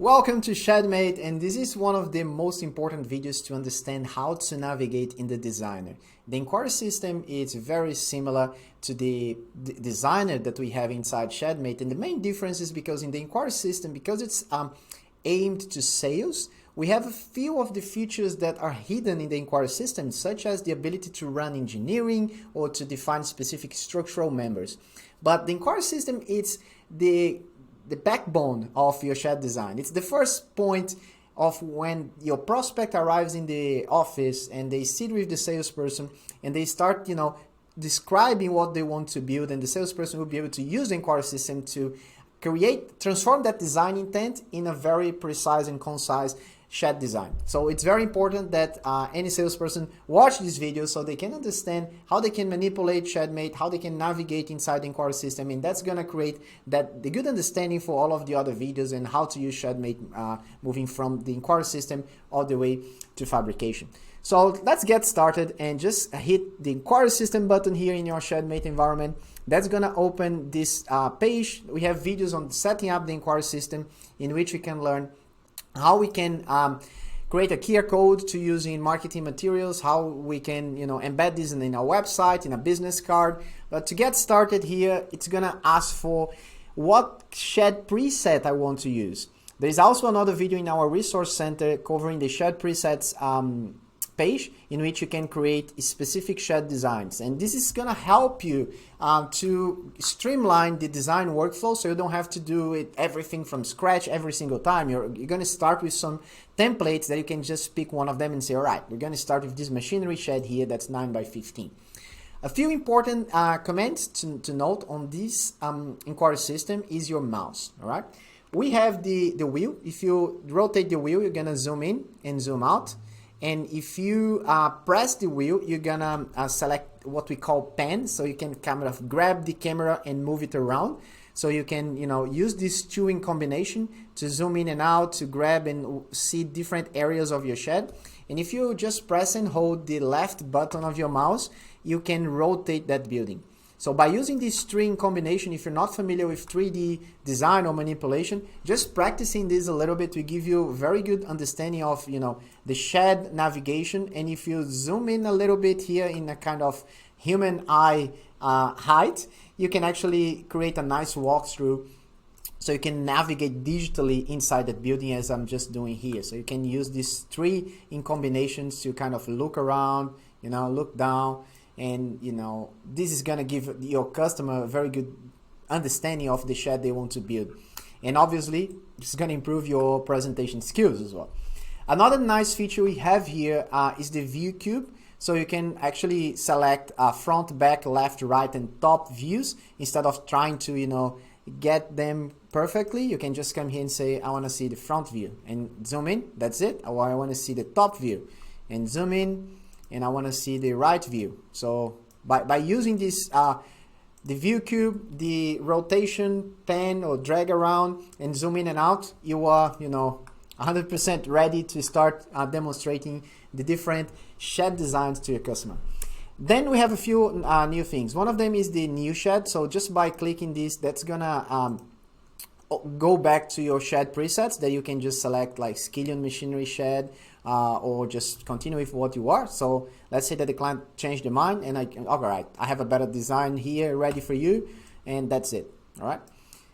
Welcome to Shedmate, and this is one of the most important videos to understand how to navigate in the designer. The Enquiry system is very similar to the designer that we have inside Shedmate, and the main difference is because in the Enquiry system, because it's aimed to sales, we have a few of the features that are hidden in the Enquiry system, such as the ability to run engineering or to define specific structural members. But the Enquiry system is the backbone of your shed design. It's the first point of when your prospect arrives in the office and they sit with the salesperson and they start, describing what they want to build, and the salesperson will be able to use the Enquiry system to transform that design intent in a very precise and concise shed design. So it's very important that any salesperson watch this video so they can understand how they can manipulate Shedmate, how they can navigate inside the Enquiry system, and that's gonna create the good understanding for all of the other videos and how to use Shedmate moving from the Enquiry system all the way to fabrication. So let's get started and just hit the Enquiry system button here in your Shedmate environment. That's gonna open this page. We have videos on setting up the Enquiry system in which we can learn how we can create a QR code to use in marketing materials, how we can embed this in our website, in a business card. But to get started here, it's gonna ask for what shed preset I want to use. There is also another video in our resource center covering the shed presets page in which you can create specific shed designs, and this is gonna help you to streamline the design workflow, so you don't have to do everything from scratch every single time. You're gonna start with some templates that you can just pick one of them and say, all right, we're gonna start with this machinery shed here that's 9 by 15. A few important comments to note on this Enquiry system is your mouse. All right, we have the wheel. If you rotate the wheel, you're gonna zoom in and zoom out. And if you press the wheel, you're gonna select what we call pan, so you can kind of grab the camera and move it around. So you can, use this two in combination to zoom in and out, to grab and see different areas of your shed. And if you just press and hold the left button of your mouse, you can rotate that building. So by using this string combination, if you're not familiar with 3D design or manipulation, just practicing this a little bit will give you a very good understanding of, the shed navigation. And if you zoom in a little bit here in a kind of human eye height, you can actually create a nice walkthrough so you can navigate digitally inside that building as I'm just doing here. So you can use these three in combinations to kind of look around, look down. And this is gonna give your customer a very good understanding of the shed they want to build. And obviously, it's gonna improve your presentation skills as well. Another nice feature we have here is the view cube. So you can actually select front, back, left, right, and top views instead of trying to get them perfectly. You can just come here and say, I wanna see the front view and zoom in, that's it. Or I wanna see the top view and zoom in, and I want to see the right view. So by using this, the view cube, the rotation, pan or drag around and zoom in and out, you are 100% ready to start demonstrating the different shed designs to your customer. Then we have a few new things. One of them is the new shed. So just by clicking this, that's gonna go back to your shed presets that you can just select, like skillion machinery shed, or just continue with what you are. So let's say that the client changed their mind and all right, I have a better design here ready for you, and that's it. All right,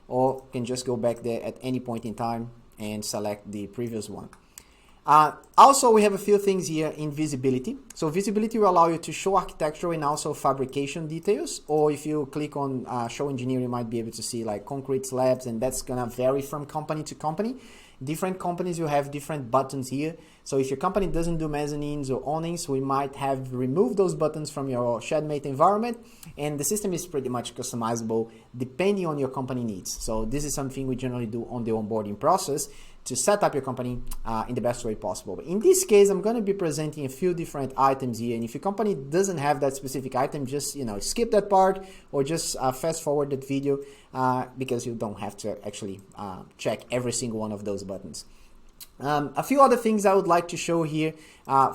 or you can just go back there at any point in time and select the previous one. Also, we have a few things here in visibility. So visibility will allow you to show architectural and also fabrication details, or if you click on show engineering, you might be able to see like concrete slabs, and that's gonna vary from company to company. Different companies will have different buttons here. So if your company doesn't do mezzanines or awnings, we might have removed those buttons from your Shedmate environment, and the system is pretty much customizable depending on your company needs. So this is something we generally do on the onboarding process to set up your company in the best way possible. But in this case, I'm going to be presenting a few different items here, and if your company doesn't have that specific item, just skip that part or just fast forward that video because you don't have to actually check every single one of those buttons. A few other things I would like to show here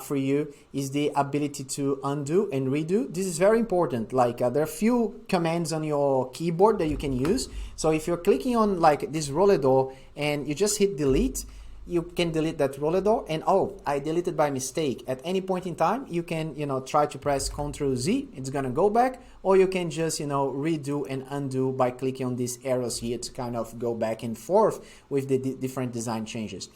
for you is the ability to undo and redo. This is very important. Like there are few commands on your keyboard that you can use. So if you're clicking on like this roller door and you just hit delete, you can delete that roller door, and oh, I deleted by mistake. At any point in time, you can, try to press Ctrl Z, it's gonna go back, or you can just, redo and undo by clicking on these arrows here to kind of go back and forth with the different design changes.